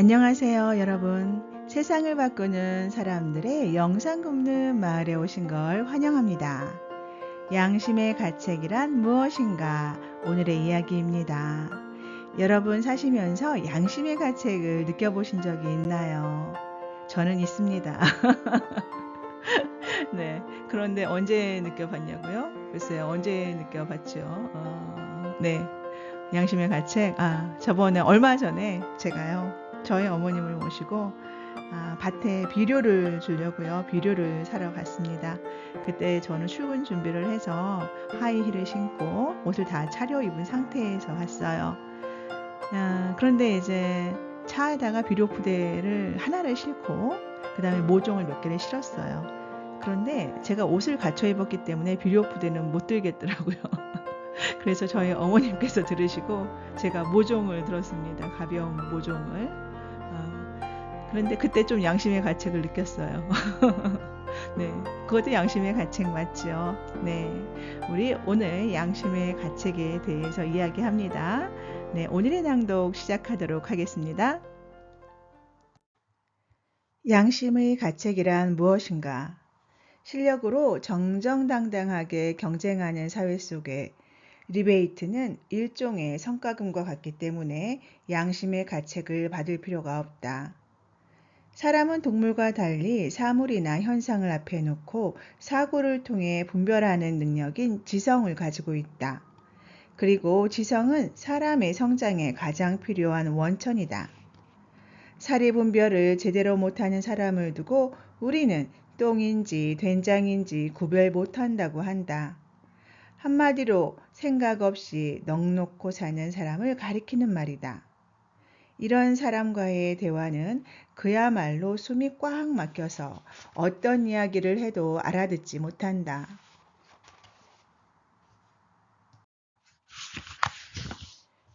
안녕하세요, 여러분. 세상을 바꾸는 사람들의 영상 굽는 마을에 오신 걸 환영합니다. 양심의 가책이란 무엇인가? 오늘의 이야기입니다. 여러분 사시면서 양심의 가책을 느껴보신 적이 있나요? 저는 있습니다. 네. 그런데 언제 느껴봤냐고요? 글쎄요, 언제 느껴봤죠? 네. 양심의 가책? 저번에 얼마 전에 제가요, 저희 어머님을 모시고 밭에 비료를 주려고요. 비료를 사러 갔습니다. 그때 저는 출근 준비를 해서 하이힐을 신고 옷을 다 차려입은 상태에서 갔어요. 그런데 이제 차에다가 비료 부대를 하나를 싣고 그 다음에 모종을 몇 개를 실었어요. 그런데 제가 옷을 갖춰 입었기 때문에 비료 부대는 못 들겠더라고요. 그래서 저희 어머님께서 들으시고 제가 모종을 들었습니다. 가벼운 모종을. 그런데 그때 좀 양심의 가책을 느꼈어요. 네, 그것도 양심의 가책 맞죠? 네, 우리 오늘 양심의 가책에 대해서 이야기합니다. 네, 오늘의 낭독 시작하도록 하겠습니다. 양심의 가책이란 무엇인가? 실력으로 정정당당하게 경쟁하는 사회 속에 리베이트는 일종의 성과금과 같기 때문에 양심의 가책을 받을 필요가 없다. 사람은 동물과 달리 사물이나 현상을 앞에 놓고 사고를 통해 분별하는 능력인 지성을 가지고 있다. 그리고 지성은 사람의 성장에 가장 필요한 원천이다. 사리 분별을 제대로 못하는 사람을 두고 우리는 똥인지 된장인지 구별 못한다고 한다. 한마디로 생각 없이 넋놓고 사는 사람을 가리키는 말이다. 이런 사람과의 대화는 그야말로 숨이 꽉 막혀서 어떤 이야기를 해도 알아듣지 못한다.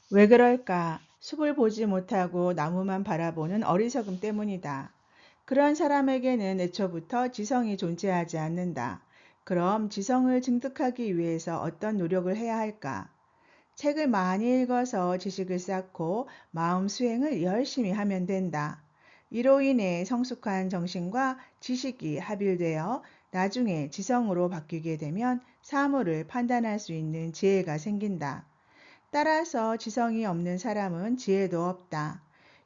왜 그럴까? 숲을 보지 못하고 나무만 바라보는 어리석음 때문이다. 그런 사람에게는 애초부터 지성이 존재하지 않는다. 그럼 지성을 증득하기 위해서 어떤 노력을 해야 할까? 책을 많이 읽어서 지식을 쌓고 마음 수행을 열심히 하면 된다. 이로 인해 성숙한 정신과 지식이 합일되어 나중에 지성으로 바뀌게 되면 사물을 판단할 수 있는 지혜가 생긴다. 따라서 지성이 없는 사람은 지혜도 없다.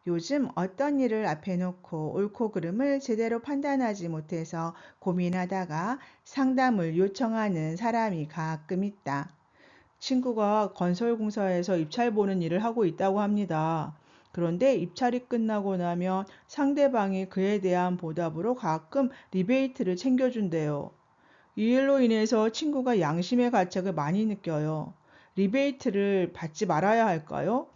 요즘 어떤 일을 앞에 놓고 옳고 그름을 제대로 판단하지 못해서 고민하다가 상담을 요청하는 사람이 가끔 있다. 친구가 건설공사에서 입찰 보는 일을 하고 있다고 합니다. 그런데 입찰이 끝나고 나면 상대방이 그에 대한 보답으로 가끔 리베이트를 챙겨준대요. 이 일로 인해서 친구가 양심의 가책을 많이 느껴요. 리베이트를 받지 말아야 할까요?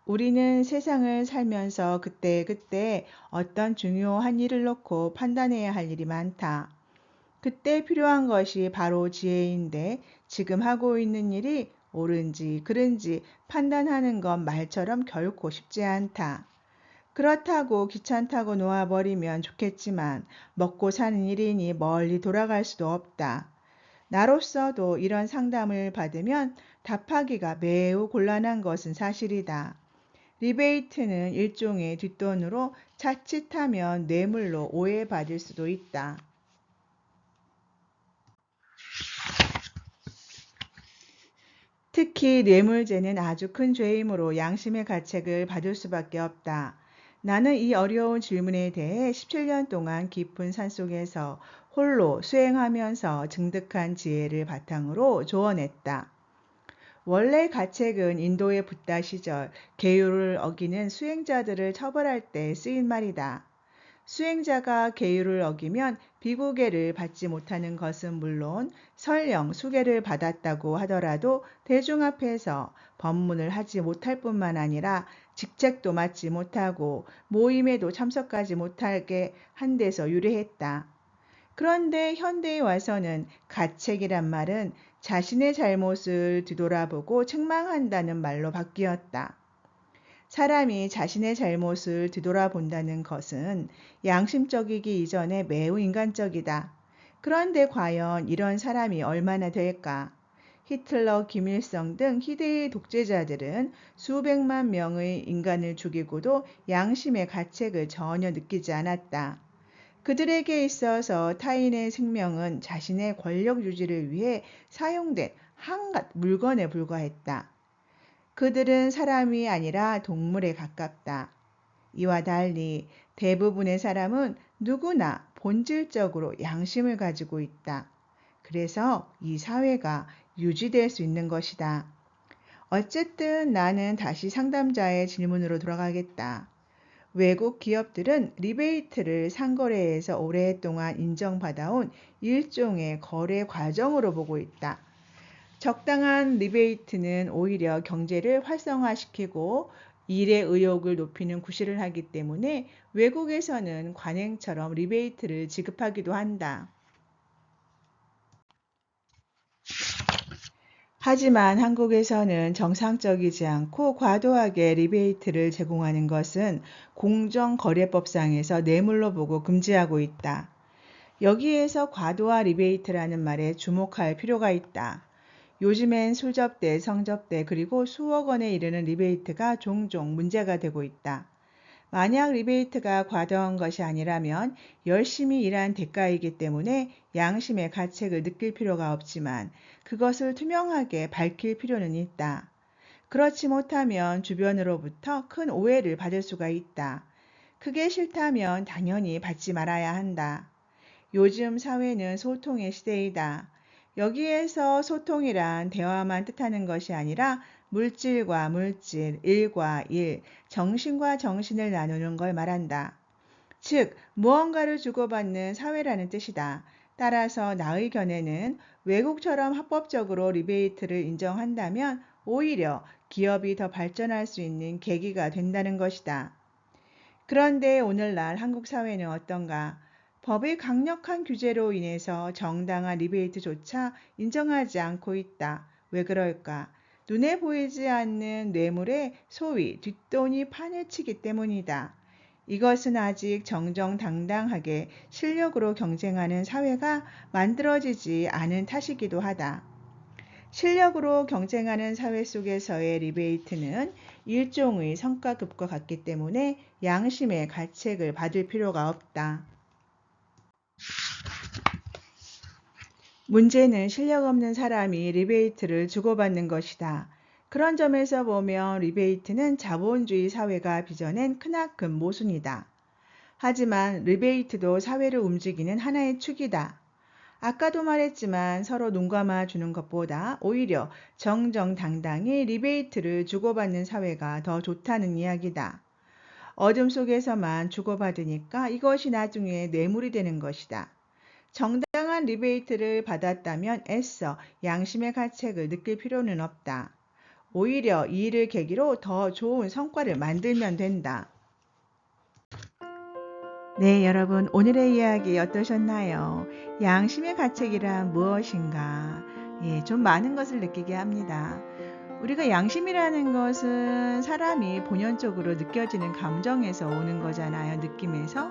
우리는 세상을 살면서 그때그때 어떤 중요한 일을 놓고 판단해야 할 일이 많다. 그때 필요한 것이 바로 지혜인데 지금 하고 있는 일이 옳은지 그른지 판단하는 건 말처럼 결코 쉽지 않다. 그렇다고 귀찮다고 놓아버리면 좋겠지만 먹고 사는 일이니 멀리 돌아갈 수도 없다. 나로서도 이런 상담을 받으면 답하기가 매우 곤란한 것은 사실이다. 리베이트는 일종의 뒷돈으로 자칫하면 뇌물로 오해받을 수도 있다. 특히 뇌물죄는 아주 큰 죄이므로 양심의 가책을 받을 수밖에 없다. 나는 이 어려운 질문에 대해 17년 동안 깊은 산속에서 홀로 수행하면서 증득한 지혜를 바탕으로 조언했다. 원래 가책은 인도의 붓다 시절 계율을 어기는 수행자들을 처벌할 때 쓰인 말이다. 수행자가 계율을 어기면 비구계를 받지 못하는 것은 물론 설령 수계를 받았다고 하더라도 대중 앞에서 법문을 하지 못할 뿐만 아니라 직책도 맡지 못하고 모임에도 참석하지 못하게 한 데서 유래했다. 그런데 현대에 와서는 가책이란 말은 자신의 잘못을 뒤돌아보고 책망한다는 말로 바뀌었다. 사람이 자신의 잘못을 뒤돌아본다는 것은 양심적이기 이전에 매우 인간적이다. 그런데 과연 이런 사람이 얼마나 될까? 히틀러, 김일성 등 희대의 독재자들은 수백만 명의 인간을 죽이고도 양심의 가책을 전혀 느끼지 않았다. 그들에게 있어서 타인의 생명은 자신의 권력 유지를 위해 사용된 한낱 물건에 불과했다. 그들은 사람이 아니라 동물에 가깝다. 이와 달리 대부분의 사람은 누구나 본질적으로 양심을 가지고 있다. 그래서 이 사회가 유지될 수 있는 것이다. 어쨌든 나는 다시 상담자의 질문으로 돌아가겠다. 외국 기업들은 리베이트를 상거래에서 오랫동안 인정받아온 일종의 거래 과정으로 보고 있다. 적당한 리베이트는 오히려 경제를 활성화시키고 일의 의욕을 높이는 구실을 하기 때문에 외국에서는 관행처럼 리베이트를 지급하기도 한다. 하지만 한국에서는 정상적이지 않고 과도하게 리베이트를 제공하는 것은 공정거래법상에서 뇌물로 보고 금지하고 있다. 여기에서 과도한 리베이트라는 말에 주목할 필요가 있다. 요즘엔 술접대, 성접대 그리고 수억 원에 이르는 리베이트가 종종 문제가 되고 있다. 만약 리베이트가 과도한 것이 아니라면 열심히 일한 대가이기 때문에 양심의 가책을 느낄 필요가 없지만 그것을 투명하게 밝힐 필요는 있다. 그렇지 못하면 주변으로부터 큰 오해를 받을 수가 있다. 그게 싫다면 당연히 받지 말아야 한다. 요즘 사회는 소통의 시대이다. 여기에서 소통이란 대화만 뜻하는 것이 아니라 물질과 물질, 일과 일, 정신과 정신을 나누는 걸 말한다. 즉, 무언가를 주고받는 사회라는 뜻이다. 따라서 나의 견해는 외국처럼 합법적으로 리베이트를 인정한다면 오히려 기업이 더 발전할 수 있는 계기가 된다는 것이다. 그런데 오늘날 한국 사회는 어떤가? 법의 강력한 규제로 인해서 정당한 리베이트조차 인정하지 않고 있다. 왜 그럴까? 눈에 보이지 않는 뇌물에 소위 뒷돈이 판을 치기 때문이다. 이것은 아직 정정당당하게 실력으로 경쟁하는 사회가 만들어지지 않은 탓이기도 하다. 실력으로 경쟁하는 사회 속에서의 리베이트는 일종의 성과급과 같기 때문에 양심의 가책을 받을 필요가 없다. 문제는 실력 없는 사람이 리베이트를 주고받는 것이다. 그런 점에서 보면 리베이트는 자본주의 사회가 빚어낸 크나큰 모순이다. 하지만 리베이트도 사회를 움직이는 하나의 축이다. 아까도 말했지만 서로 눈 감아 주는 것보다 오히려 정정당당히 리베이트를 주고받는 사회가 더 좋다는 이야기다. 어둠 속에서만 주고받으니까 이것이 나중에 뇌물이 되는 것이다. 정당한 리베이트를 받았다면 애써 양심의 가책을 느낄 필요는 없다. 오히려 이 일을 계기로 더 좋은 성과를 만들면 된다. 네, 여러분 오늘의 이야기 어떠셨나요? 양심의 가책이란 무엇인가? 좀 많은 것을 느끼게 합니다. 우리가 양심이라는 것은 사람이 본연적으로 느껴지는 감정에서 오는 거잖아요. 느낌에서.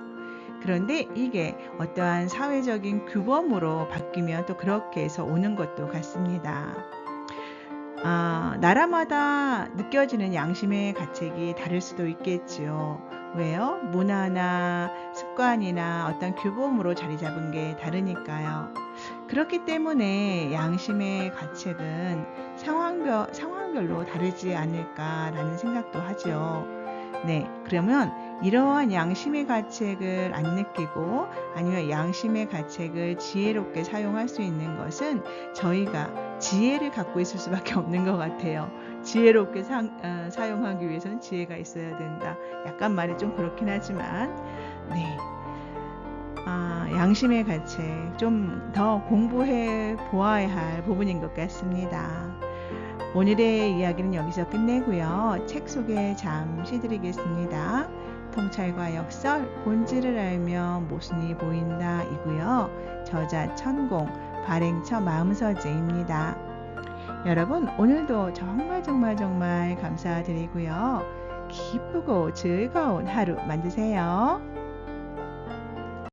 그런데 이게 어떠한 사회적인 규범으로 바뀌면 또 그렇게 해서 오는 것도 같습니다. 나라마다 느껴지는 양심의 가책이 다를 수도 있겠지요. 왜요? 문화나 습관이나 어떤 규범으로 자리 잡은 게 다르니까요. 그렇기 때문에 양심의 가책은 상황별로 다르지 않을까라는 생각도 하죠. 네, 그러면 이러한 양심의 가책을 안 느끼고 아니면 양심의 가책을 지혜롭게 사용할 수 있는 것은 저희가 지혜를 갖고 있을 수밖에 없는 것 같아요. 지혜롭게 사용하기 위해서는 지혜가 있어야 된다. 약간 말이 좀 그렇긴 하지만 네, 양심의 가책 좀 더 공부해 보아야 할 부분인 것 같습니다. 오늘의 이야기는 여기서 끝내고요. 책 소개 잠시 드리겠습니다. 통찰과 역설, 본질을 알면 모순이 보인다 이고요. 저자 천공, 발행처 마음서재입니다. 여러분 오늘도 정말 감사드리고요. 기쁘고 즐거운 하루 만드세요.